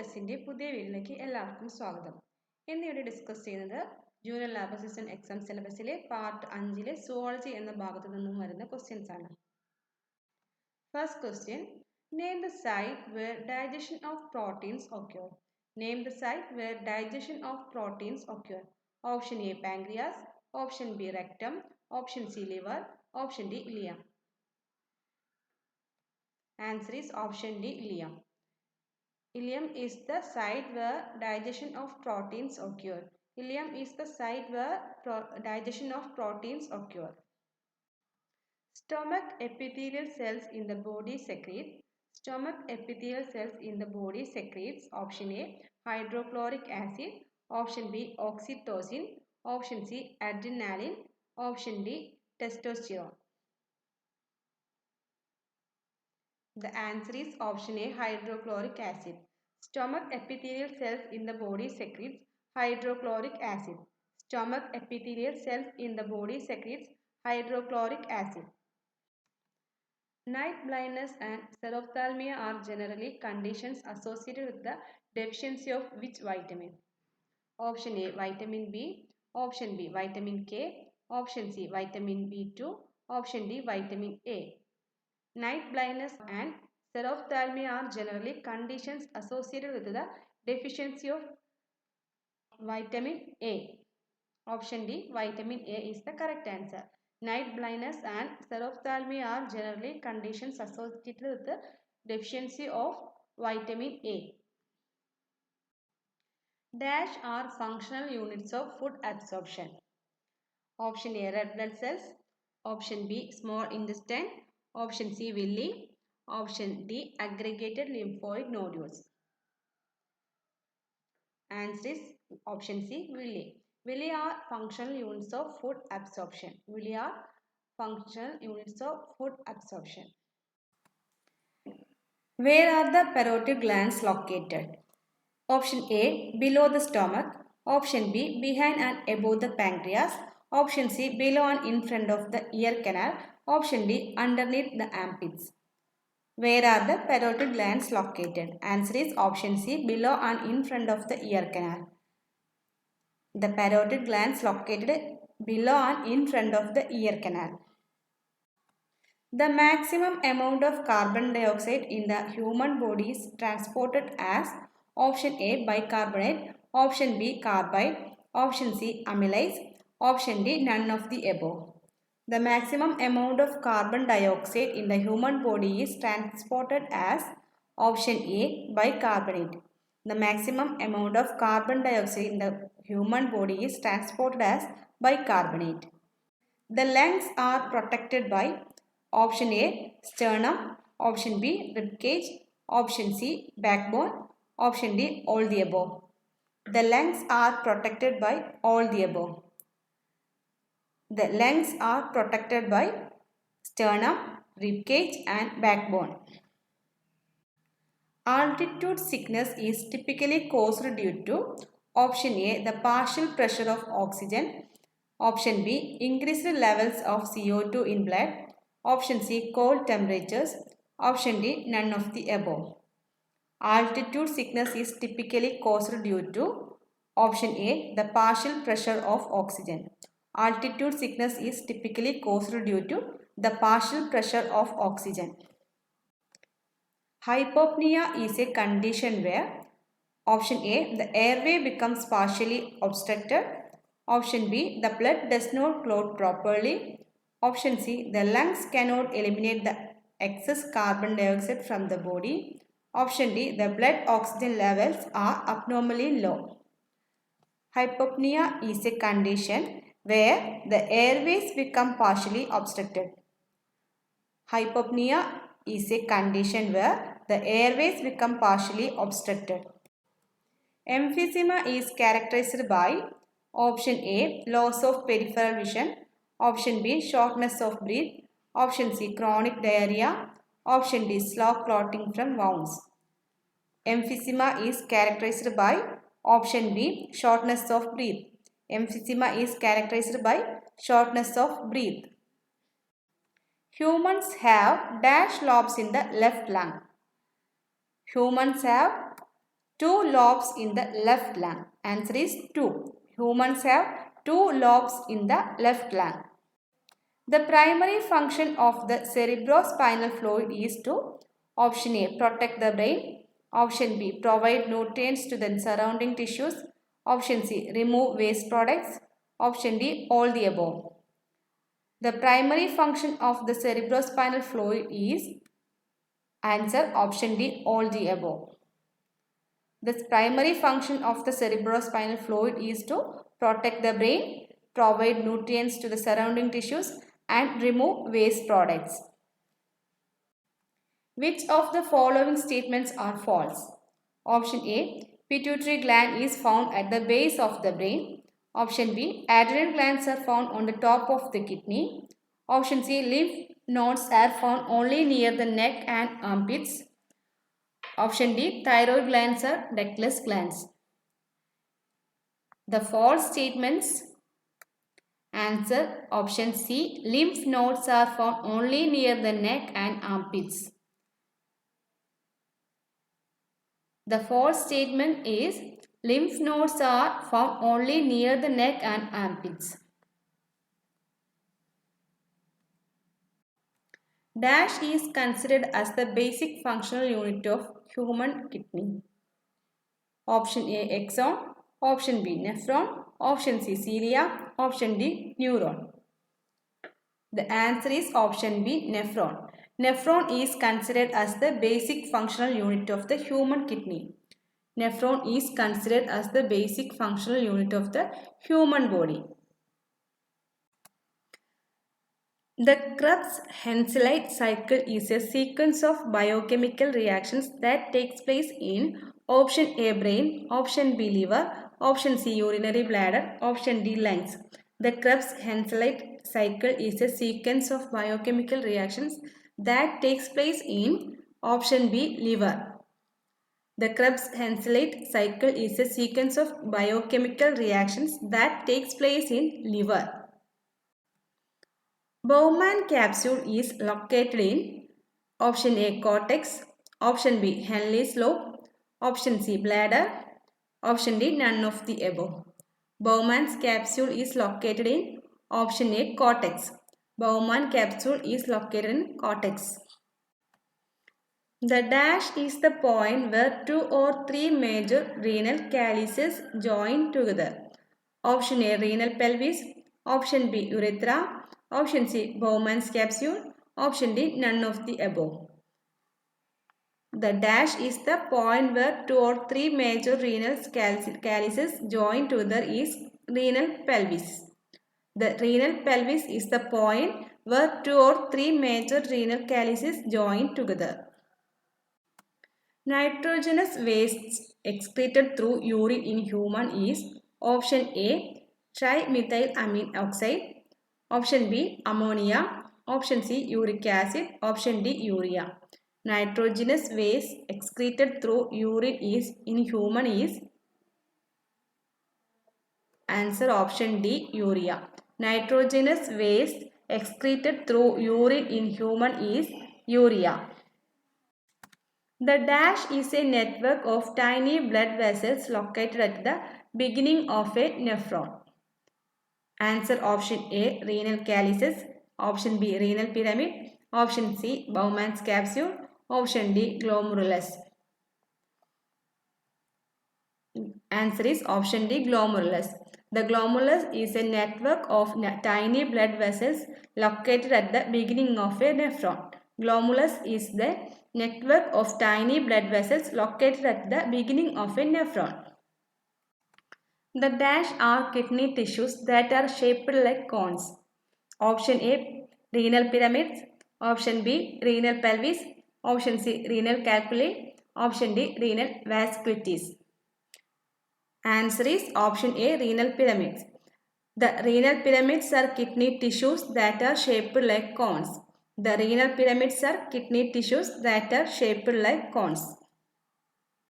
മോക്ക്ടെസ്റ്റിൻ്റെ പുതിയ വീഡിയോയിലേക്ക് എല്ലാവർക്കും സ്വാഗതം. ഇന്നിവിടെ ഡിസ്കസ് ചെയ്യുന്നത് ജൂനിയർ ലാബ് അസിസ്റ്റന്റ് എക്സാം സിലബസിലെ പാർട്ട് 5 സുവോളജി എന്ന ഭാഗത്തു നിന്നും വരുന്ന ക്വസ്റ്റ്യൻസ് ആണ്. First question, name the site where digestion of proteins occur. Name the site where digestion of proteins occur. Option A pancreas, option B rectum, option C liver, option D ileum. Answer is option D ileum. Ileum is the site where digestion of proteins occur. Ileum is the site where digestion of proteins occur. Stomach epithelial cells in the body secrete. Stomach epithelial cells in the body secretes. Option A hydrochloric acid. Option B oxytocin. Option C adrenaline. Option D testosterone. The answer is option A hydrochloric acid. Stomach epithelial cells in the body secretes hydrochloric acid. Stomach epithelial cells in the body secretes hydrochloric acid. Night blindness and xerophthalmia are generally conditions associated with the deficiency of which vitamin? Option A vitamin B, option B vitamin K, option C vitamin B2, option D vitamin A. Night blindness and xerophthalmia are generally conditions associated with the deficiency of vitamin A. Option D vitamin A is the correct answer. Night blindness and xerophthalmia are generally conditions associated with the deficiency of vitamin A. Dash are functional units of food absorption. Option A red blood cells, option B small intestine, option C villi, option D aggregated lymphoid nodules. Answer is option C villi. Villi are functional units of food absorption. Villi are functional units of food absorption. Where are the parotid glands located? Option A below the stomach, option B behind and above the pancreas, option C below and in front of the ear canal, option D underneath the armpits. Where are the parotid glands located? Answer is option C below and in front of the ear canal. The parotid glands located below and in front of the ear canal. The maximum amount of carbon dioxide in the human body is transported as option A bicarbonate, option B carbide, option C amylase, option D none of the above. The maximum amount of carbon dioxide in the human body is transported as option A bicarbonate. The maximum amount of carbon dioxide in the human body is transported as bicarbonate. The lungs are protected by option A sternum, option B ribcage, option C backbone, option D all the above. The lungs are protected by all the above. The lungs are protected by sternum, ribcage and backbone. Altitude sickness is typically caused due to option A the partial pressure of oxygen, option B increased levels of CO2 in blood, option C cold temperatures, option D none of the above. Altitude sickness is typically caused due to option A the partial pressure of oxygen. Altitude sickness is typically caused due to the partial pressure of oxygen. Hypopnea is a condition where option A the airway becomes partially obstructed, option B the blood does not clot properly, option C the lungs cannot eliminate the excess carbon dioxide from the body, option D the blood oxygen levels are abnormally low. Hypopnea is a condition where the airways become partially obstructed. Hypopnea is a condition where the airways become partially obstructed. Emphysema is characterized by option A loss of peripheral vision, option B shortness of breath, option C chronic diarrhea, option D slow clotting from wounds. Emphysema is characterized by option B shortness of breath. Emphysema is characterized by shortness of breath. Humans have dash lobes in the left lung. Humans have two lobes in the left lung? Answer is 2. Humans have 2 lobes in the left lung. The primary function of the cerebrospinal fluid is to option A. Protect the brain. Option B. Provide nutrients to the surrounding tissues. Option C. Remove waste products. Option D. All the above. The primary function of the cerebrospinal fluid is answer option D. All the above. The primary function of the cerebrospinal fluid is to protect the brain, provide nutrients to the surrounding tissues, and remove waste products. Which of the following statements are false? Option A. Pituitary gland is found at the base of the brain. Option B. Adrenal glands are found on the top of the kidney. Option C. Lymph nodes are found only near the neck and armpits. Option D. Thyroid glands are ductless glands. The false statements. Answer option C. Lymph nodes are found only near the neck and armpits. The false statement is lymph nodes are found only near the neck and armpits. Dash is considered as the basic functional unit of human kidney. Option A. Axon. Option B. Nephron. Option C. Cilia. Option D. Neuron. The answer is option B. Nephron. Nephron is considered as the basic functional unit of the human kidney. Nephron is considered as the basic functional unit of the human body. The Krebs-Henseleit cycle is a sequence of biochemical reactions that takes place in option A. brain, option B. liver, option C. urinary bladder, option D. lungs. The Krebs-Henseleit cycle is a sequence of biochemical reactions that takes place in option B. liver. The Krebs-Henseleit cycle is a sequence of biochemical reactions that takes place in liver. Bowman capsule is located in option A. cortex, option B. Henle's lobe, option C. bladder, option D. none of the above. Bowman's capsule is located in option A. cortex. Bowman capsule is located in cortex. The dash is the point where 2 or 3 major renal calyces join together. Option A. renal pelvis, option B. urethra, option C. Bowman's capsule, option D. none of the above. The dash is the point where 2 or 3 major renal calyces join together is renal pelvis. The renal pelvis is the point where 2 or 3 major renal calyces join together. Nitrogenous waste excreted through urine in human is option A. trimethylamine oxide, option B. ammonia, option C. uric acid, option D. urea. Nitrogenous waste excreted through urine in human is answer option D. urea. Nitrogenous waste excreted through urine in human is urea. The dash is a network of tiny blood vessels located at the beginning of a nephron. Answer option A. renal calyces, option B. renal pyramid, option C. Bowman's capsule, option D. glomerulus. Answer is option D. glomerulus. The glomerulus is a network of tiny blood vessels located at the beginning of a nephron. Glomerulus is the network of tiny blood vessels located at the beginning of a nephron. The dash are kidney tissues that are shaped like cones. Option A. renal pyramids, option B. renal pelvis, option C. renal calculi, option D. renal vasculitis. Answer is option A. renal pyramids. The renal pyramids are kidney tissues that are shaped like cones. The renal pyramids are kidney tissues that are shaped like cones.